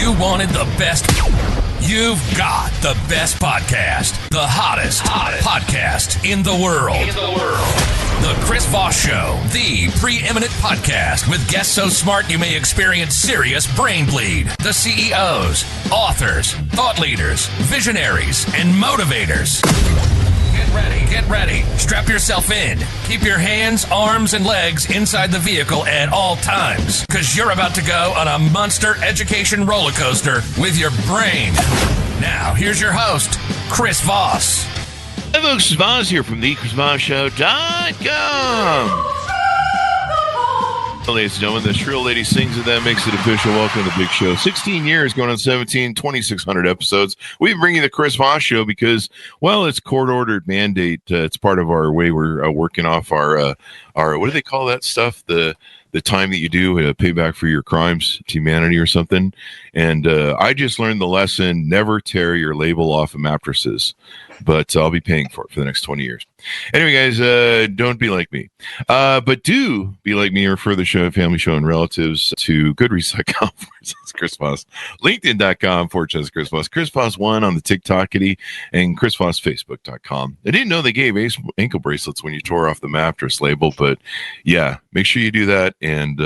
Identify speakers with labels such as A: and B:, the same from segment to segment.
A: you wanted the best, you've got the best podcast. The hottest podcast in the world. The Chris Voss Show, the preeminent podcast with guests so smart you may experience serious brain bleed. The CEOs, authors, thought leaders, visionaries, and motivators. Get ready. Strap yourself in. Keep your hands, arms, and legs inside the vehicle at all times, because you're about to go on a monster education roller coaster with your brain. Now, here's your host, Chris Voss.
B: Hi, folks. Chris Voss here from the ChrisVossShow.com. Ladies and gentlemen, the shrill lady sings and that makes it official. Welcome to the big show. 16 years, going on 17, 2,600 episodes. We bring you the Chris Voss Show because, well, it's court-ordered mandate. It's part of our way we're working off our what do they call that stuff? The time that you do pay back for your crimes to humanity or something. And I just learned the lesson: never tear your label off of mattresses. But I'll be paying for it for the next 20 years. Anyway, guys, don't be like me. But do be like me and refer the show, family show, and relatives to Goodreads.com / Chris Voss, LinkedIn.com / Chris Voss, Chris Voss 1 on the TikTokity, and ChrisVossFacebook.com. I didn't know they gave ankle bracelets when you tore off the mattress label, but yeah, make sure you do that and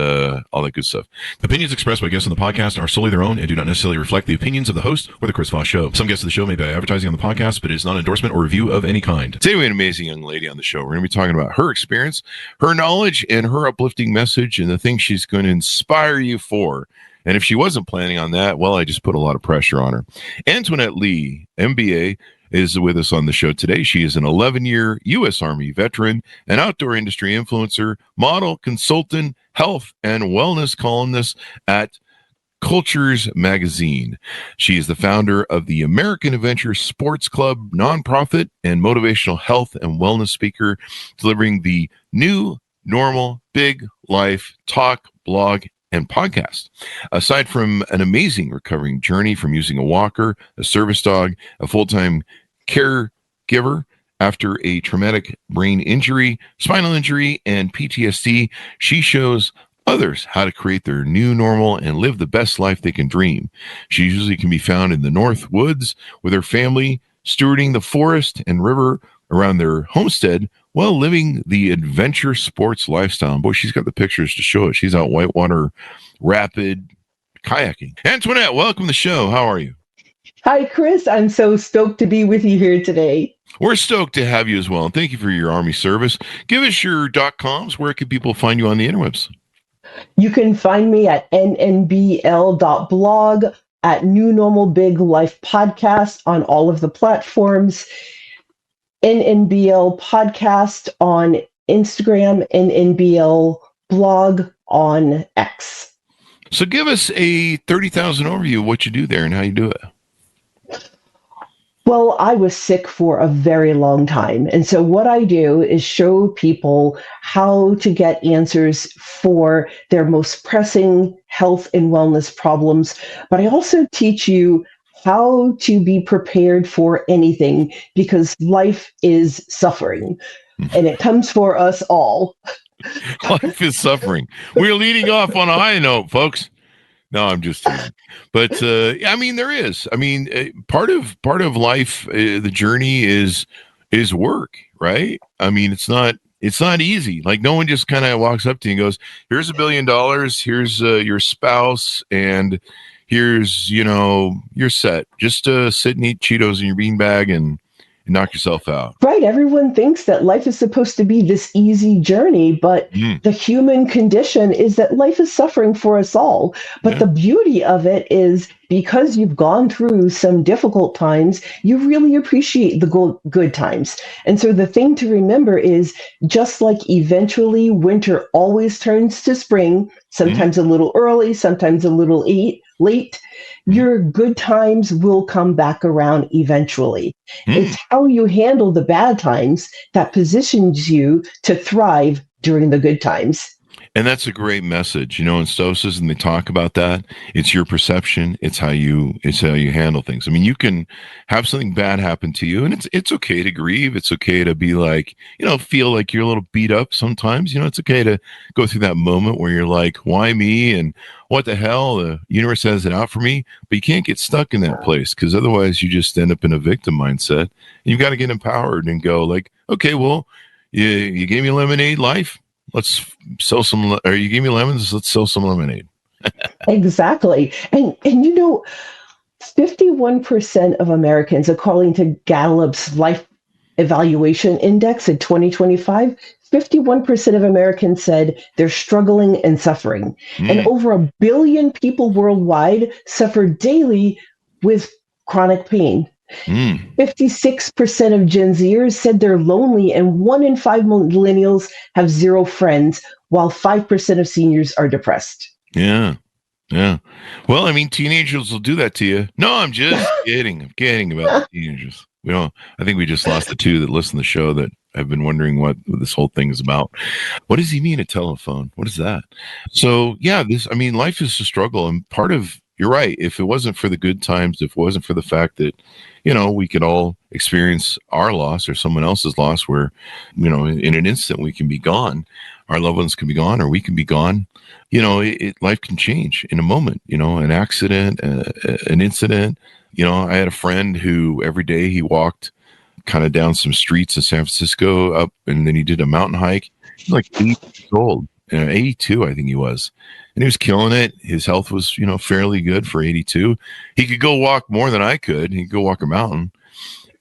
B: all that good stuff.
C: Opinions expressed by guests on the podcast are solely their own and do not necessarily reflect the opinions of the host or the Chris Voss Show. Some guests of the show may be advertising on the podcast, but it is not an endorsement or review of any kind.
B: Today we have an amazing young lady on the show. We're going to be talking about her experience, her knowledge, and her uplifting message, and the things she's going to inspire you for. And if she wasn't planning on that, well, I just put a lot of pressure on her. Antoinette Lee, MBA, is with us on the show today. She is an 11-year U.S. Army veteran, an outdoor industry influencer, model, consultant, health, and wellness columnist at Cultures Magazine. She is the founder of the American Adventure Sports Club nonprofit and motivational health and wellness speaker, delivering the New Normal Big Life talk, blog, and podcast. Aside from an amazing recovering journey from using a walker, a service dog, a full-time caregiver after a traumatic brain injury, spinal injury, and PTSD, she shows others how to create their new normal and live the best life they can dream. She usually can be found in the North Woods with her family, stewarding the forest and river around their homestead while living the adventure sports lifestyle. And boy, she's got the pictures to show it. She's out whitewater rapid kayaking. Antoinette, welcome to the show. How are you?
D: Hi, Chris. I'm so stoked to be with you here today.
B: We're stoked to have you as well. And thank you for your Army service. Give us your .coms. Where can people find you on the interwebs?
D: You can find me at NNBL.blog, at New Normal Big Life Podcast on all of the platforms, NNBL Podcast on Instagram, NNBL.blog on X.
B: So give us a 30,000 overview of what you do there and how you do it.
D: Well, I was sick for a very long time. And so what I do is show people how to get answers for their most pressing health and wellness problems. But I also teach you how to be prepared for anything, because life is suffering and it comes for us all.
B: Life is suffering. We're leading off on a high note, folks. No, I'm just kidding. But I mean, there is. I mean, part of life, the journey is work, right? I mean, it's not easy. Like, no one just kind of walks up to you and goes, "Here's $1 billion. Here's your spouse, and here's you're set. Just sit and eat Cheetos in your beanbag and knock yourself out."
D: Right. Everyone thinks that life is supposed to be this easy journey, but the human condition is that life is suffering for us all. But the beauty of it is, because you've gone through some difficult times, you really appreciate the good times. And so the thing to remember is, just like eventually winter always turns to spring, sometimes a little early, sometimes a little late, your good times will come back around eventually. It's how you handle the bad times that positions you to thrive during the good times.
B: And that's a great message. In Stoicism, they talk about that. It's your perception. It's how you handle things. I mean, you can have something bad happen to you, and it's okay to grieve. It's okay to be like, feel like you're a little beat up sometimes. It's okay to go through that moment where you're like, why me? And what the hell? The universe has it out for me. But you can't get stuck in that place, because otherwise you just end up in a victim mindset. You've got to get empowered and go like, okay, well, you gave me lemonade, life. Let's sell some, or you gave me lemons, let's sell some lemonade.
D: Exactly. And 51% of Americans, according to Gallup's Life Evaluation Index in 2025, 51% of Americans said they're struggling and suffering. And over 1 billion people worldwide suffer daily with chronic pain. 56% of Gen Zers said they're lonely, and 1 in 5 millennials have 0 friends, while 5% of seniors are depressed.
B: Yeah. Well, I mean, teenagers will do that to you. No, I'm just kidding. I'm kidding about the teenagers. I think we just lost the 2 that listen to the show that I've been wondering what this whole thing is about. What does he mean, a telephone? What is that? So, yeah, life is a struggle, and part of, you're right. If it wasn't for the good times, if it wasn't for the fact that, we could all experience our loss or someone else's loss where, in an instant we can be gone, our loved ones can be gone, or we can be gone. Life can change in a moment, an accident, an incident. I had a friend who every day he walked kind of down some streets in San Francisco up, and then he did a mountain hike. He was like 8 years old, 82, I think he was. And he was killing it. His health was, fairly good for 82. He could go walk more than I could. He could go walk a mountain.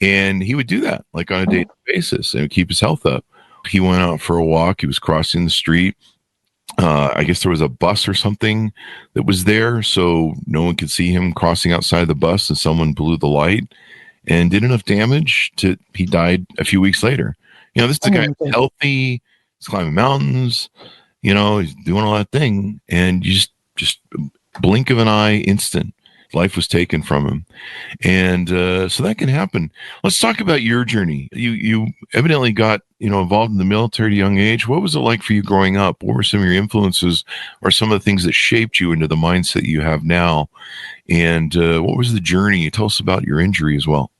B: And he would do that like on a daily basis and keep his health up. He went out for a walk. He was crossing the street. I guess there was a bus or something that was there, so no one could see him crossing outside the bus, and someone blew the light and did enough damage he died a few weeks later. This is a guy who's healthy. He's climbing mountains. He's doing all that thing, and you just blink of an eye, instant, life was taken from him. And so that can happen. Let's talk about your journey. You evidently got involved in the military at a young age. What was it like for you growing up? What were some of your influences, or some of the things that shaped you into the mindset you have now? And what was the journey? Tell us about your injury as well.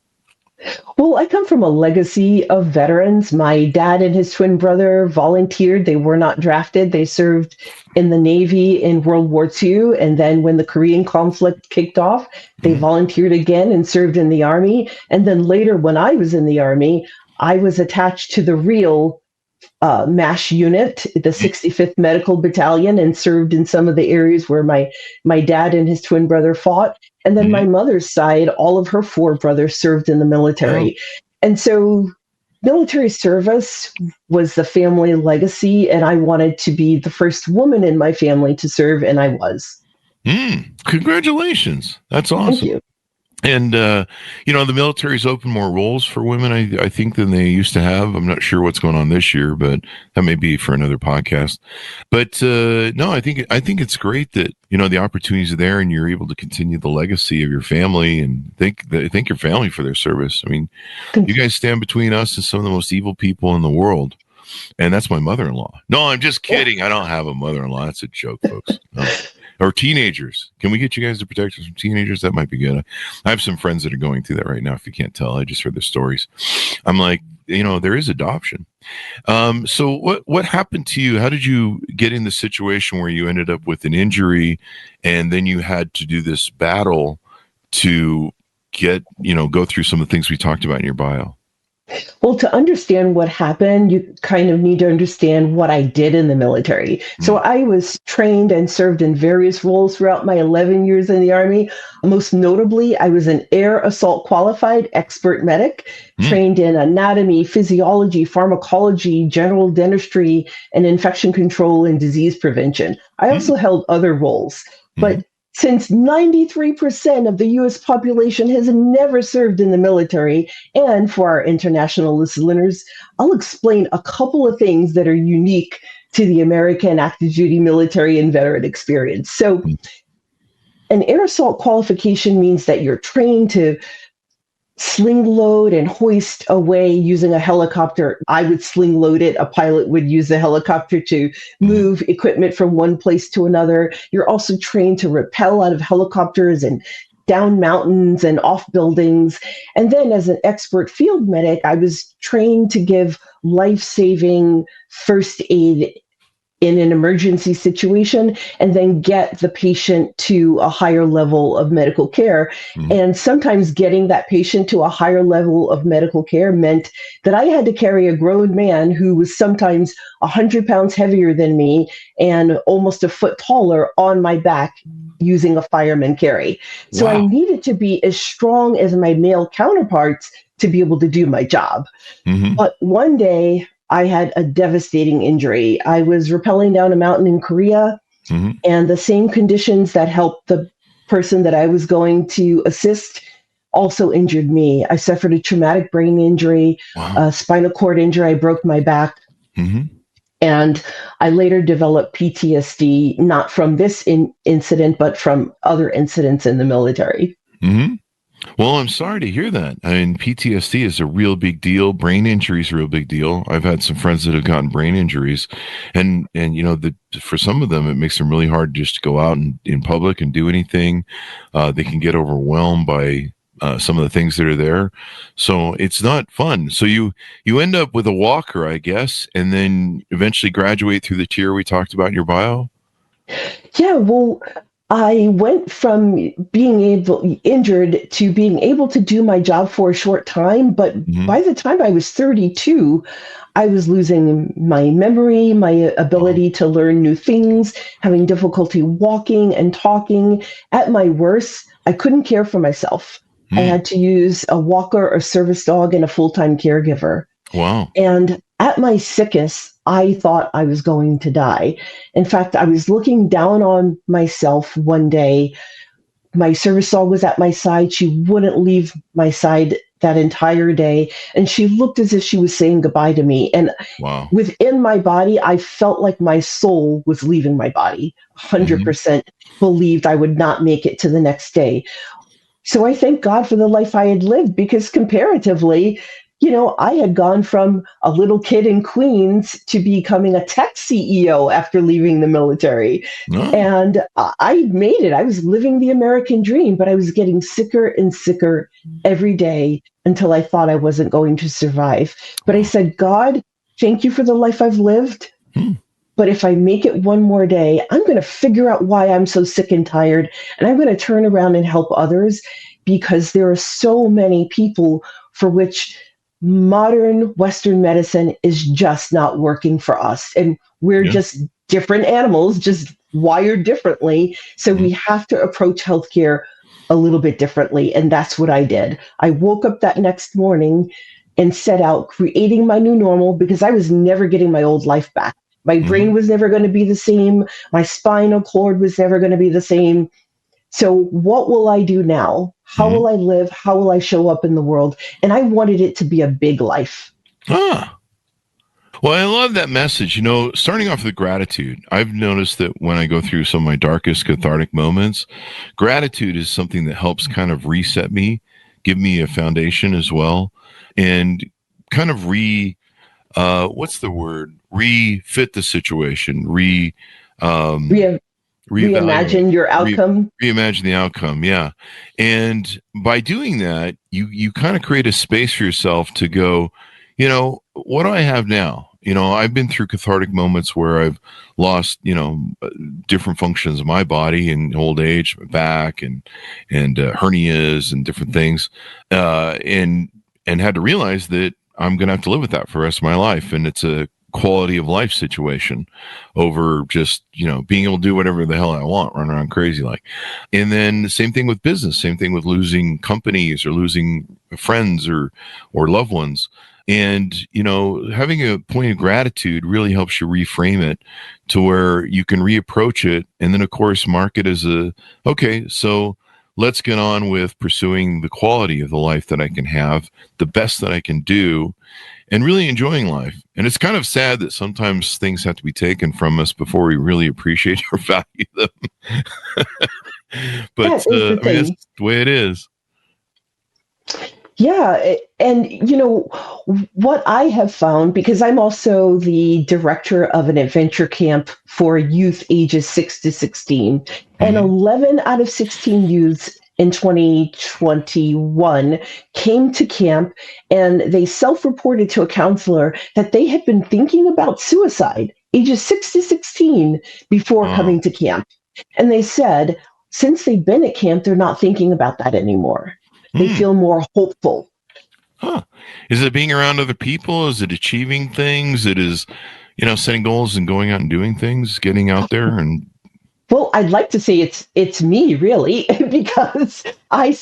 D: Well, I come from a legacy of veterans. My dad and his twin brother volunteered. They were not drafted. They served in the Navy in World War II. And then when the Korean conflict kicked off, they volunteered again and served in the Army. And then later, when I was in the Army, I was attached to the real MASH unit, the 65th Medical Battalion, and served in some of the areas where my dad and his twin brother fought. And then my mother's side, all of her 4 brothers served in the military. And so military service was the family legacy, and I wanted to be the first woman in my family to serve, and I was.
B: Congratulations. That's awesome.
D: Thank you.
B: And, the military's opened more roles for women, I think, than they used to have. I'm not sure what's going on this year, but that may be for another podcast. But no, I think it's great that, the opportunities are there and you're able to continue the legacy of your family and thank your family for their service. I mean, you guys stand between us and some of the most evil people in the world. And that's my mother-in-law. No, I'm just kidding. I don't have a mother-in-law. That's a joke, folks. No. Or teenagers. Can we get you guys to protect us from teenagers? That might be good. I have some friends that are going through that right now. If you can't tell, I just heard their stories. I'm like, there is adoption. So what happened to you? How did you get in the situation where you ended up with an injury and then you had to do this battle to get, go through some of the things we talked about in your bio?
D: Well, to understand what happened, you kind of need to understand what I did in the military. So I was trained and served in various roles throughout my 11 years in the Army. Most notably, I was an air assault qualified expert medic, trained in anatomy, physiology, pharmacology, general dentistry, and infection control and disease prevention. I also held other roles, but since 93% of the U.S. population has never served in the military, and for our international listeners, I'll explain a couple of things that are unique to the American active duty military and veteran experience. So an air assault qualification means that you're trained to sling load and hoist away using a helicopter. I would sling load it. A pilot would use the helicopter to move equipment from one place to another. You're also trained to rappel out of helicopters and down mountains and off buildings. And then as an expert field medic, I was trained to give life-saving first aid in an emergency situation, and then get the patient to a higher level of medical care. And sometimes getting that patient to a higher level of medical care meant that I had to carry a grown man who was sometimes 100 pounds heavier than me and almost a foot taller on my back using a fireman carry. So I needed to be as strong as my male counterparts to be able to do my job. But one day, I had a devastating injury. I was rappelling down a mountain in Korea, and the same conditions that helped the person that I was going to assist also injured me. I suffered a traumatic brain injury, a spinal cord injury. I broke my back. And I later developed PTSD, not from this incident, but from other incidents in the military.
B: Well, I'm sorry to hear that. I mean, PTSD is a real big deal. Brain injury is a real big deal. I've had some friends that have gotten brain injuries, and you know, for some of them, it makes them really hard just to go out in public and do anything. They can get overwhelmed by some of the things that are there, so it's not fun. So you end up with a walker, I guess, and then eventually graduate through the tier we talked about in your bio.
D: Yeah, well, I went from being injured to being able to do my job for a short time. But by the time I was 32, I was losing my memory, my ability to learn new things, having difficulty walking and talking. At my worst, I couldn't care for myself. I had to use a walker, a service dog, and a full-time caregiver.
B: Wow.
D: And at my sickest, I thought I was going to die. In fact, I was looking down on myself one day. My service dog was at my side. She wouldn't leave my side that entire day. And she looked as if she was saying goodbye to me. And within my body, I felt like my soul was leaving my body. 100% believed I would not make it to the next day. So I thank God for the life I had lived, because comparatively, you know, I had gone from a little kid in Queens to becoming a tech CEO after leaving the military. And I made it. I was living the American dream, but I was getting sicker and sicker every day until I thought I wasn't going to survive. But I said, God, thank you for the life I've lived. But if I make it one more day, I'm going to figure out why I'm so sick and tired. And I'm going to turn around and help others, because there are so many people for which modern Western medicine is just not working for us. And we're just different animals, just wired differently. So we have to approach healthcare a little bit differently. And that's what I did. I woke up that next morning and set out creating my new normal, because I was never getting my old life back. My brain was never going to be the same. My spinal cord was never going to be the same. So what will I do now? How will I live? How will I show up in the world? And I wanted it to be a big life.
B: Well, I love that message. You know, starting off with gratitude, I've noticed that when I go through some of my darkest cathartic moments, gratitude is something that helps kind of reset me, give me a foundation as well, and kind of refit the situation,
D: reimagine your outcome.
B: Reimagine the outcome, yeah. And by doing that, you kind of create a space for yourself to go, you know, what do I have now? You know, I've been through cathartic moments where I've lost, you know, different functions of my body in old age, my back and hernias and different things, and had to realize that I'm going to have to live with that for the rest of my life. And it's a quality of life situation over just, you know, being able to do whatever the hell I want, run around crazy like. And then the same thing with business, same thing with losing companies or losing friends or loved ones. And, you know, having a point of gratitude really helps you reframe it to where you can reapproach it. And then, of course, mark it as okay, so let's get on with pursuing the quality of the life that I can have, the best that I can do, and really enjoying life. And it's kind of sad that sometimes things have to be taken from us before we really appreciate or value them. But I mean, that's the way it is.
D: Yeah. And, what I have found, because I'm also the director of an adventure camp for youth ages 6 to 16, and 11 out of 16 youths in 2021 came to camp, and they self-reported to a counselor that they had been thinking about suicide, ages 6 to 16, before coming to camp. And they said, since they've been at camp, they're not thinking about that anymore. They feel more hopeful.
B: Huh. Is it being around other people? Is it achieving things? It is, setting goals and going out and doing things, getting out there and.
D: Well, I'd like to say it's me, really, because I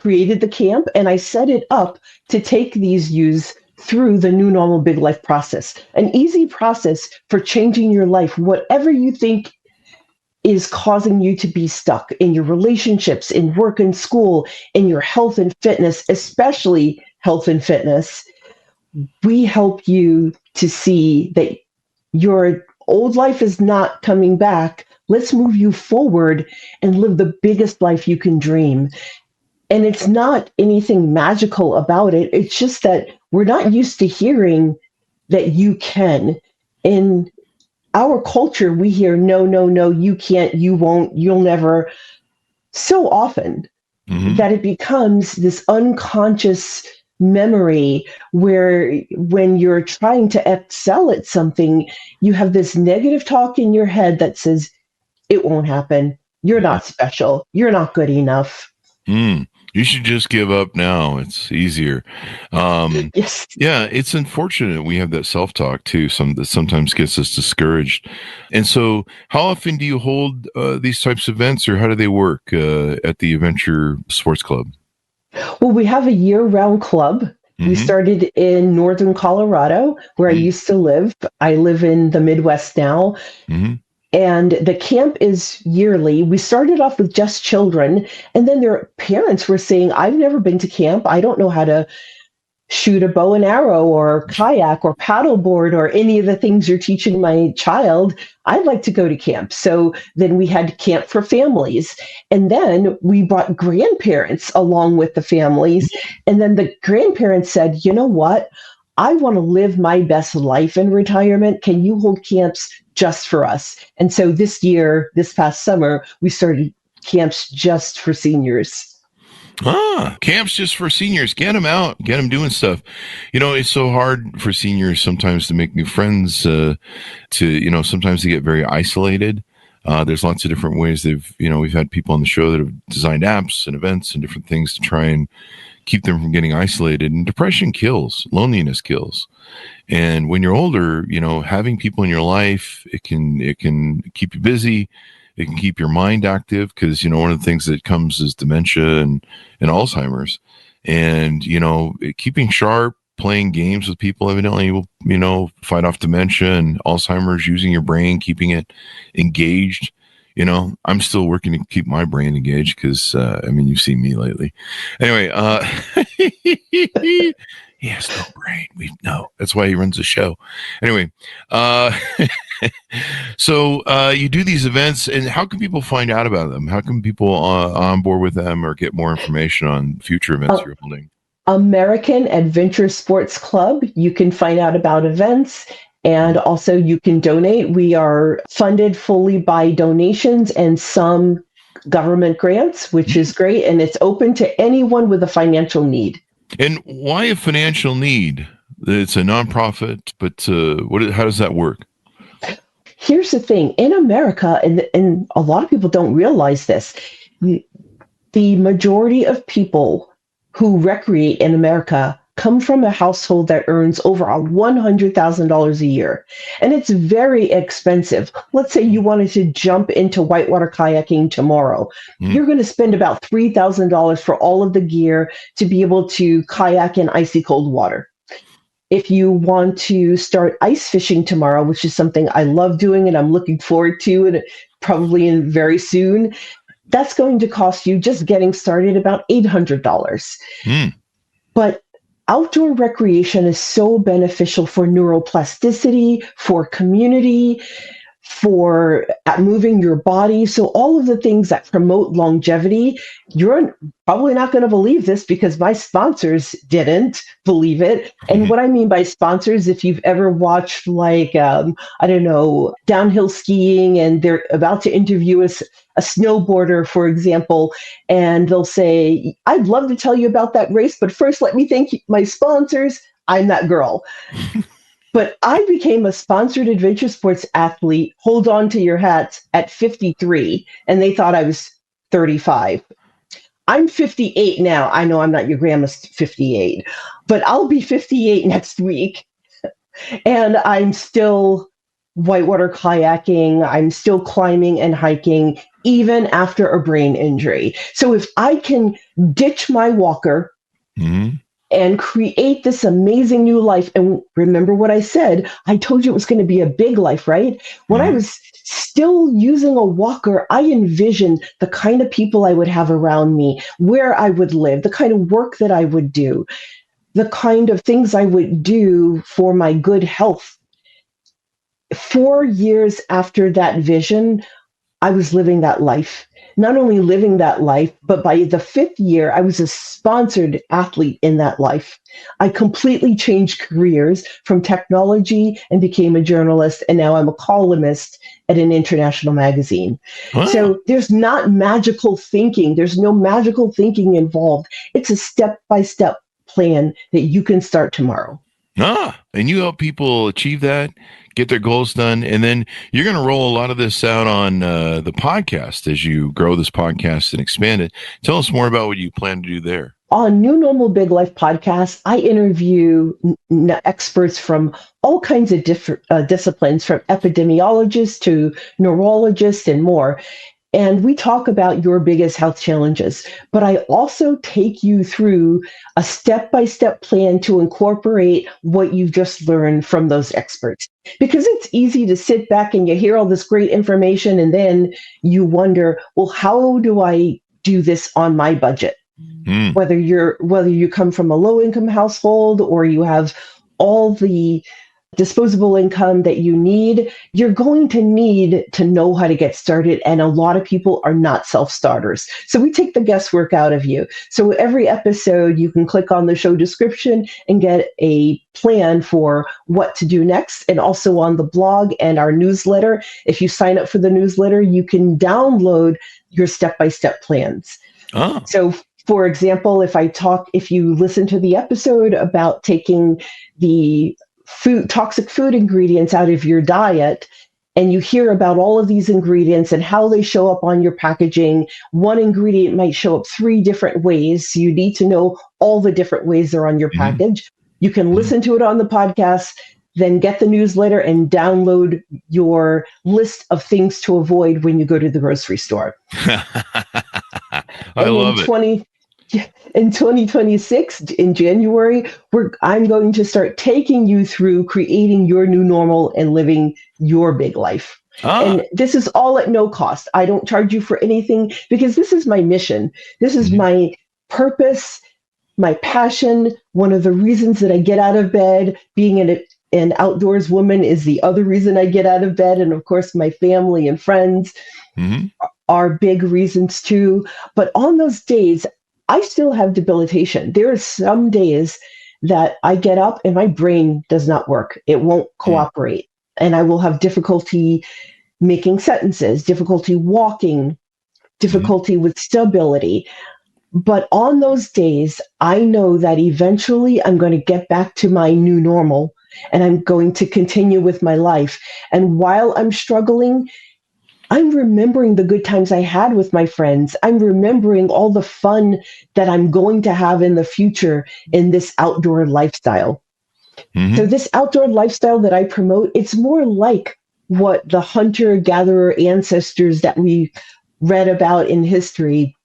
D: created the camp and I set it up to take these youths through the new normal big life process, an easy process for changing your life, whatever you think is causing you to be stuck in your relationships, in work and school, in your health and fitness, especially health and fitness. We help you to see that your old life is not coming back. Let's move you forward and live the biggest life you can dream. And it's not anything magical about it. It's just that we're not used to hearing that you can. In our culture, we hear, no, you can't, you won't, you'll never, so often that it becomes this unconscious memory where when you're trying to excel at something, you have this negative talk in your head that says, it won't happen. You're not special. You're not good enough.
B: You should just give up now. It's easier.
D: Yes.
B: Yeah, it's unfortunate we have that self-talk too. That sometimes gets us discouraged. And so, how often do you hold these types of events, or how do they work at the Adventure Sports Club?
D: Well, we have a year-round club. We started in northern Colorado, where I used to live. I live in the Midwest now. And the camp is yearly. We started off with just children, and then their parents were saying, I've never been to camp. I don't know how to shoot a bow and arrow or kayak or paddleboard or any of the things you're teaching my child. I'd like to go to camp. So then we had camp for families. And then we brought grandparents along with the families. And then the grandparents said, you know what? I want to live my best life in retirement. Can you hold camps just for us? And so this past summer, we started camps just for seniors.
B: Camps just for seniors. Get them out. Get them doing stuff. It's so hard for seniors sometimes to make new friends, sometimes they get very isolated. There's lots of different ways we've had people on the show that have designed apps and events and different things to try and keep them from getting isolated. And depression kills, loneliness kills. And when you're older, having people in your life, it can keep you busy. It can keep your mind active because, one of the things that comes is dementia and Alzheimer's. And, keeping sharp, playing games with people evidently will, fight off dementia and Alzheimer's, using your brain, keeping it engaged. I'm still working to keep my brain engaged because, you've seen me lately. Anyway, he has no brain. That's why he runs the show. Anyway, so you do these events, and how can people find out about them? How can people on board with them or get more information on future events you're holding?
D: American Adventure Sports Club. You can find out about events. And also you can donate. We are funded fully by donations and some government grants, which is great. And it's open to anyone with a financial need.
B: And why a financial need? It's a nonprofit, but how does that work?
D: Here's the thing. In America, and a lot of people don't realize this, the majority of people who recreate in America come from a household that earns over $100,000 a year. And it's very expensive. Let's say you wanted to jump into whitewater kayaking tomorrow. You're going to spend about $3,000 for all of the gear to be able to kayak in icy cold water. If you want to start ice fishing tomorrow, which is something I love doing and I'm looking forward to, and probably very soon, that's going to cost you, just getting started, about $800. But outdoor recreation is so beneficial for neuroplasticity, for community, for moving your body. So all of the things that promote longevity, you're probably not going to believe this because my sponsors didn't believe it. And what I mean by sponsors, if you've ever watched like, I don't know, downhill skiing and they're about to interview a snowboarder, for example, and they'll say, I'd love to tell you about that race, but first let me thank my sponsors. I'm that girl. But I became a sponsored adventure sports athlete, hold on to your hats, at 53, and they thought I was 35. I'm 58 now. I know I'm not your grandma's 58, but I'll be 58 next week. And I'm still whitewater kayaking. I'm still climbing and hiking, even after a brain injury. So if I can ditch my walker, and create this amazing new life. And remember what I said, I told you it was going to be a big life, right? When I was still using a walker, I envisioned the kind of people I would have around me, where I would live, the kind of work that I would do, the kind of things I would do for my good health. 4 years after that vision, I was living that life. Not only living that life, but by the 5th year, I was a sponsored athlete in that life. I completely changed careers from technology and became a journalist, and now I'm a columnist at an international magazine. Wow. So there's not magical thinking. There's no magical thinking involved. It's a step-by-step plan that you can start tomorrow.
B: And you help people achieve that, get their goals done, and then you're going to roll a lot of this out on the podcast as you grow this podcast and expand it. Tell us more about what you plan to do there.
D: On New Normal Big Life podcast, I interview experts from all kinds of different disciplines, from epidemiologists to neurologists and more. And we talk about your biggest health challenges, but I also take you through a step-by-step plan to incorporate what you've just learned from those experts. Because it's easy to sit back and you hear all this great information and then you wonder, well, how do I do this on my budget? Whether you come from a low-income household or you have all the disposable income that you need, you're going to need to know how to get started. And a lot of people are not self-starters. So we take the guesswork out of you. So every episode, you can click on the show description and get a plan for what to do next. And also on the blog and our newsletter, if you sign up for the newsletter, you can download your step-by-step plans. So for example, if you listen to the episode about taking the toxic food ingredients out of your diet, and you hear about all of these ingredients and how they show up on your packaging, one ingredient might show up 3 different ways. So you need to know all the different ways they're on your package. You can listen to it on the podcast, then get the newsletter and download your list of things to avoid when you go to the grocery store.
B: I love it.
D: In 2026, in January, I'm going to start taking you through creating your new normal and living your big life. And this is all at no cost. I don't charge you for anything because this is my mission. This is my purpose, my passion. One of the reasons that I get out of bed, being an outdoors woman, is the other reason I get out of bed. And of course, my family and friends are big reasons too. But on those days, I still have debilitation. There are some days that I get up and my brain does not work. It won't cooperate. And I will have difficulty making sentences, difficulty walking, difficulty with stability. But on those days, I know that eventually I'm going to get back to my new normal and I'm going to continue with my life. And while I'm struggling, I'm remembering the good times I had with my friends. I'm remembering all the fun that I'm going to have in the future in this outdoor lifestyle. So this outdoor lifestyle that I promote, it's more like what the hunter-gatherer ancestors that we read about in history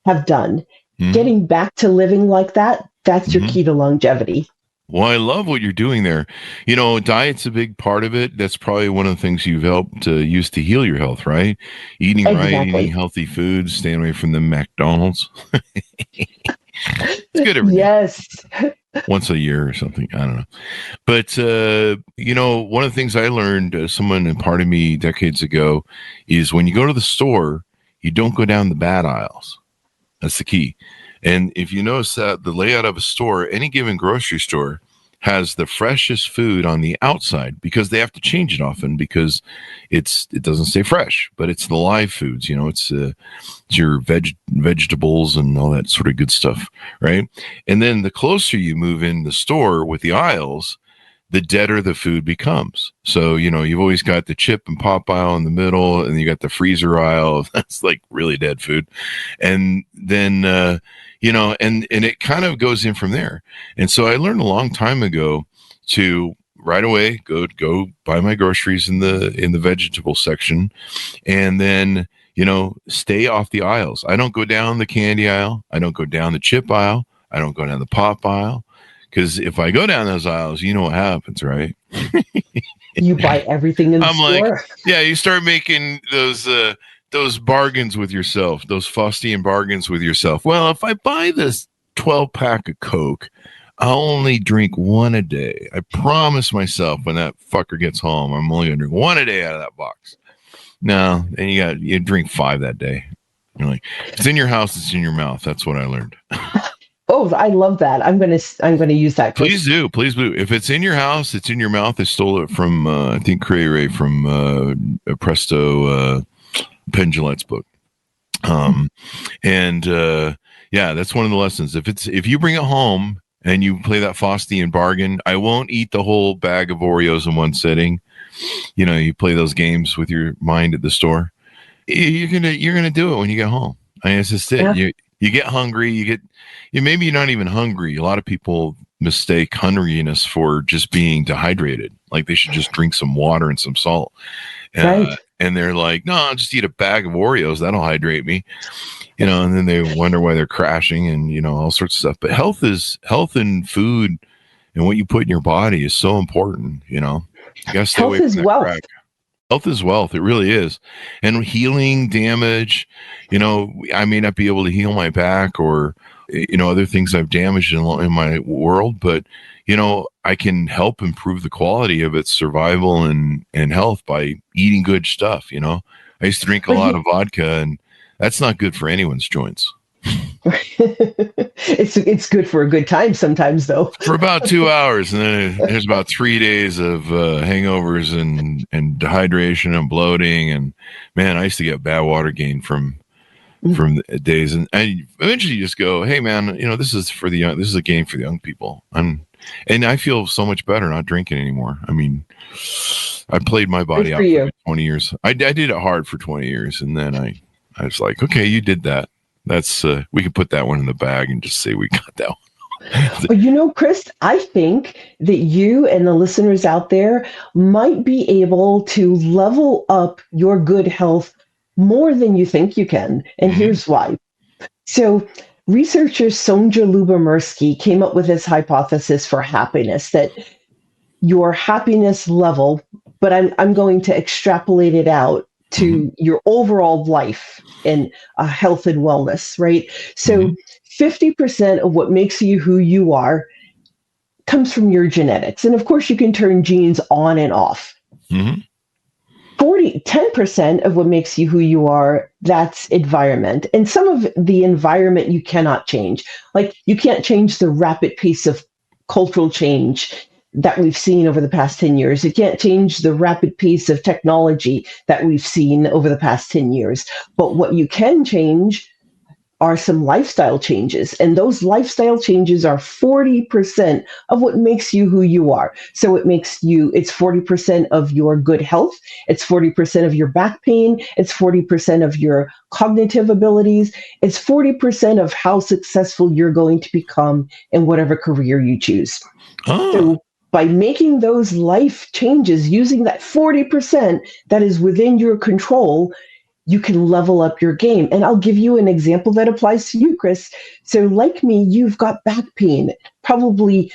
D: have done. Getting back to living like that, that's your key to longevity.
B: Well, I love what you're doing there. You know, diet's a big part of it. That's probably one of the things you've helped use to heal your health, right? Eating right, eating healthy foods, staying away from the McDonald's. It's good every day.
D: Yes.
B: once a year or something. I don't know. But, one of the things I learned, someone imparted me decades ago, is when you go to the store, you don't go down the bad aisles. That's the key. And if you notice that the layout of a store, any given grocery store, has the freshest food on the outside, because they have to change it often because it doesn't stay fresh, but it's the live foods, it's your vegetables and all that sort of good stuff, right? And then the closer you move in the store with the aisles, the deader the food becomes. So, you've always got the chip and pop aisle in the middle, and you got the freezer aisle. That's like really dead food. And then, and it kind of goes in from there. And so I learned a long time ago to right away go buy my groceries in the vegetable section, and then, stay off the aisles. I don't go down the candy aisle. I don't go down the chip aisle. I don't go down the pop aisle. Because if I go down those aisles, you know what happens, right?
D: You buy everything in the store.
B: You start making those bargains with yourself, those Faustian bargains with yourself. Well, if I buy this 12-pack of Coke, I'll only drink one a day. I promise myself when that fucker gets home, I'm only going to drink one a day out of that box. No, and you drink 5 that day. You're like, it's in your house, it's in your mouth. That's what I learned.
D: Oh, I love that. I'm gonna use that.
B: Please do. If it's in your house, it's in your mouth. I stole it from I think Cray from Presto Pendulette's book. That's one of the lessons. If you bring it home and you play that Faustian bargain, I won't eat the whole bag of Oreos in one sitting. You play those games with your mind at the store. You're gonna do it when you get home. I mean, it's just it. Yeah. You get hungry. Maybe you're not even hungry. A lot of people mistake hungriness for just being dehydrated. Like they should just drink some water and some salt.
D: Right.
B: And they're like, no, I'll just eat a bag of Oreos. That'll hydrate me. And then they wonder why they're crashing and, all sorts of stuff. But health and food and what you put in your body is so important. You gotta stay away from that crack. Health is wealth. It really is. And healing damage, I may not be able to heal my back or, other things I've damaged in my world, but, I can help improve the quality of its survival and health by eating good stuff. I used to drink a lot of vodka, and that's not good for anyone's joints.
D: It's good for a good time sometimes, though.
B: For about 2 hours, and then there's about 3 days of hangovers and dehydration and bloating. And man, I used to get bad water gain from the days. And I eventually just go, hey man, this is a game for the young people. And I feel so much better not drinking anymore. I mean, I played my body out for 20 years. I did it hard for 20 years, and then I was like, okay, you did that. That's we can put that one in the bag and just say we got that one.
D: But Chris, I think that you and the listeners out there might be able to level up your good health more than you think you can. And here's why. So researcher Sonja Lyubomirsky came up with this hypothesis for happiness, that your happiness level, but I'm going to extrapolate it out to your overall life and health and wellness, right? So 50% of what makes you who you are comes from your genetics. And of course, you can turn genes on and off. 10% of what makes you who you are, that's environment. And some of the environment you cannot change. Like you can't change the rapid pace of cultural change that we've seen over the past 10 years. You can't change the rapid pace of technology that we've seen over the past 10 years. But what you can change are some lifestyle changes. And those lifestyle changes are 40% of what makes you who you are. So it's 40% of your good health. It's 40% of your back pain. It's 40% of your cognitive abilities. It's 40% of how successful you're going to become in whatever career you choose. So by making those life changes, using that 40% that is within your control, you can level up your game. And I'll give you an example that applies to you, Chris. So like me, you've got back pain, probably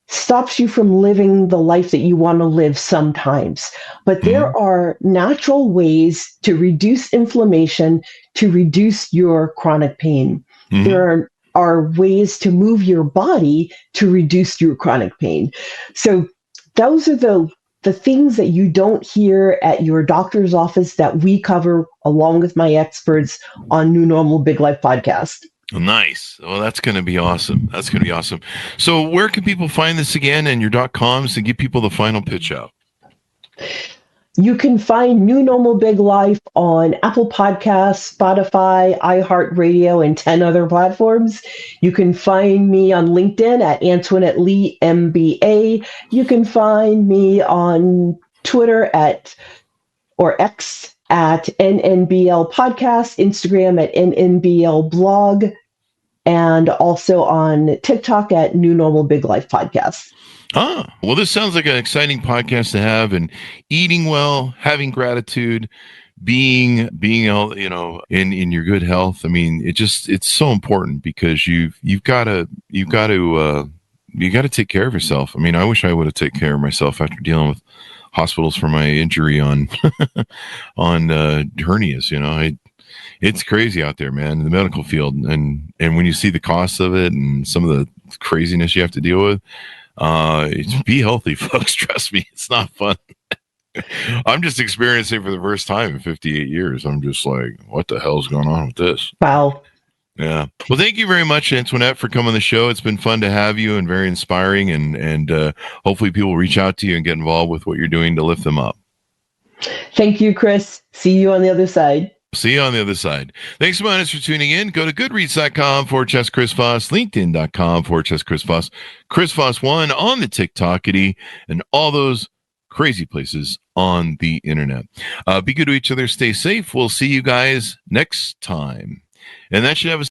D: stops you from living the life that you want to live sometimes. But there are natural ways to reduce inflammation, to reduce your chronic pain. There are are ways to move your body to reduce your chronic pain. So those are the things that you don't hear at your doctor's office that we cover along with my experts on New Normal Big Life podcast.
B: Nice. Well, that's going to be awesome. That's going to be awesome. So where can people find this again and your .coms to give people the final pitch out?
D: You can find New Normal Big Life on Apple Podcasts, Spotify, iHeartRadio, and 10 other platforms. You can find me on LinkedIn at Antoinette Lee, MBA. You can find me on Twitter or X at NNBL Podcast, Instagram at NNBL.blog, and also on TikTok at New Normal Big Life Podcast.
B: Well, this sounds like an exciting podcast to have, and eating well, having gratitude, being in your good health. I mean, it's so important because you've got to take care of yourself. I mean, I wish I would have taken care of myself after dealing with hospitals for my injury on hernias. It's crazy out there, man, in the medical field. And when you see the costs of it and some of the craziness you have to deal with, be healthy, folks. Trust me, it's not fun. I'm just experiencing it for the first time in 58 years. I'm just like, what the hell's going on with this?
D: Wow.
B: Yeah. Well, thank you very much, Antoinette, for coming on the show. It's been fun to have you and very inspiring. And hopefully people will reach out to you and get involved with what you're doing to lift them up.
D: Thank you, Chris. See you on the other side.
B: See you on the other side. Thanks so much for tuning in. Go to goodreads.com/Chris Voss, LinkedIn.com/Chris Voss, Chris Voss1 on the TikTokity, and all those crazy places on the internet. Be good to each other. Stay safe. We'll see you guys next time. And that should have a